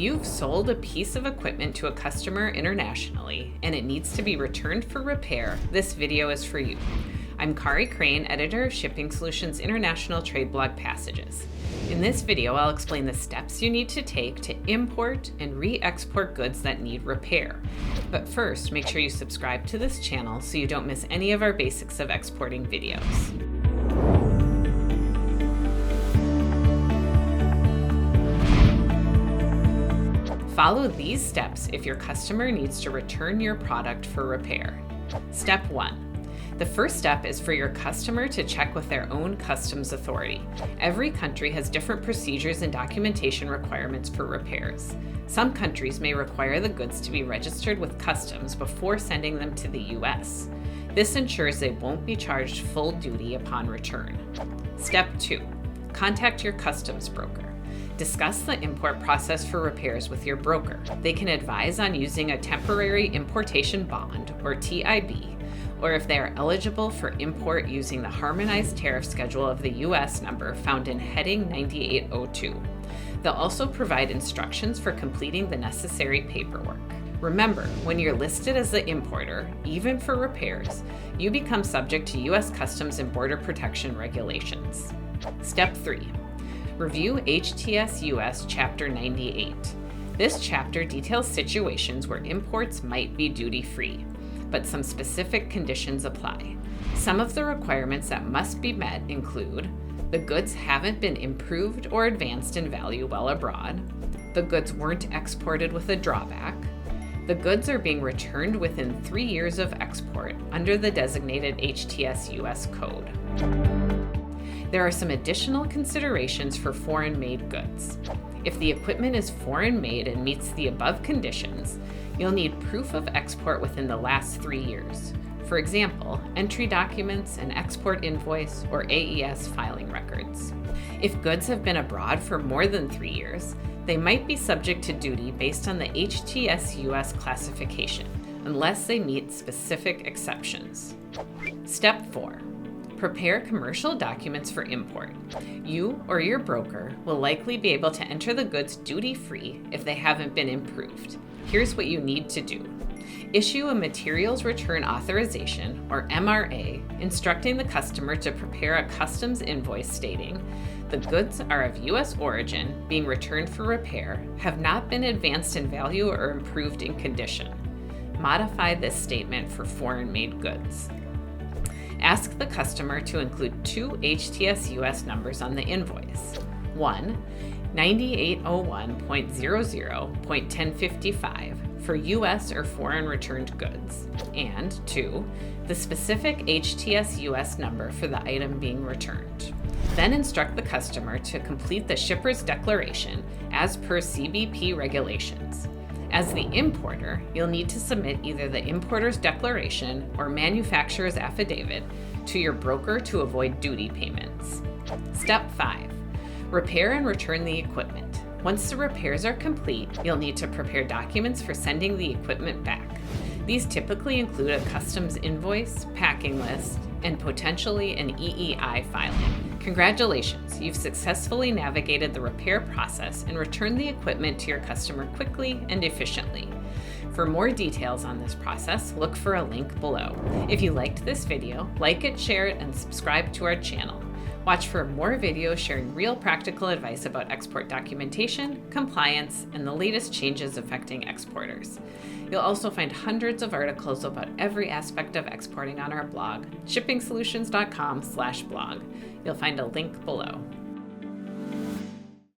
you've sold a piece of equipment to a customer internationally and it needs to be returned for repair, this video is for you. I'm Kari Crane, editor of Shipping Solutions International Trade Blog Passages. In this video, I'll explain the steps you need to take to import and re-export goods that need repair. But first, make sure you subscribe to this channel so you don't miss any of our basics of exporting videos. Follow these steps if your customer needs to return your product for repair. Step 1. The first step is for your customer to check with their own customs authority. Every country has different procedures and documentation requirements for repairs. Some countries may require the goods to be registered with customs before sending them to the US. This ensures they won't be charged full duty upon return. Step 2. Contact your customs broker. Discuss the import process for repairs with your broker. They can advise on using a Temporary Importation Bond, or TIB, or if they are eligible for import using the Harmonized Tariff Schedule of the US number found in heading 9802. They'll also provide instructions for completing the necessary paperwork. Remember, when you're listed as the importer, even for repairs, you become subject to US Customs and Border Protection regulations. Step 3. Review HTS US Chapter 98. This chapter details situations where imports might be duty-free, but some specific conditions apply. Some of the requirements that must be met include: the goods haven't been improved or advanced in value while abroad, the goods weren't exported with a drawback, the goods are being returned within 3 years of export under the designated HTS US code. There are some additional considerations for foreign-made goods. If the equipment is foreign-made and meets the above conditions, you'll need proof of export within the last 3 years. For example, entry documents, an export invoice, or AES filing records. If goods have been abroad for more than 3 years, they might be subject to duty based on the HTS US classification, unless they meet specific exceptions. Step 4. Prepare commercial documents for import. You or your broker will likely be able to enter the goods duty-free if they haven't been improved. Here's what you need to do. Issue a Materials Return Authorization, or MRA, instructing the customer to prepare a customs invoice stating the goods are of U.S. origin, being returned for repair, have not been advanced in value or improved in condition. Modify this statement for foreign-made goods. Ask the customer to include 2 HTS US numbers on the invoice. 1, 9801.00.1055 for US or foreign returned goods, and 2, the specific HTS US number for the item being returned. Then instruct the customer to complete the shipper's declaration as per CBP regulations. As the importer, you'll need to submit either the importer's declaration or manufacturer's affidavit to your broker to avoid duty payments. Step 5. Repair and return the equipment. Once the repairs are complete, you'll need to prepare documents for sending the equipment back. These typically include a customs invoice, packing list, and potentially an EEI filing. Congratulations, you've successfully navigated the repair process and returned the equipment to your customer quickly and efficiently. For more details on this process, look for a link below. If you liked this video, like it, share it, and subscribe to our channel. Watch for more videos sharing real practical advice about export documentation, compliance, and the latest changes affecting exporters. You'll also find hundreds of articles about every aspect of exporting on our blog, shippingsolutions.com/blog. You'll find a link below.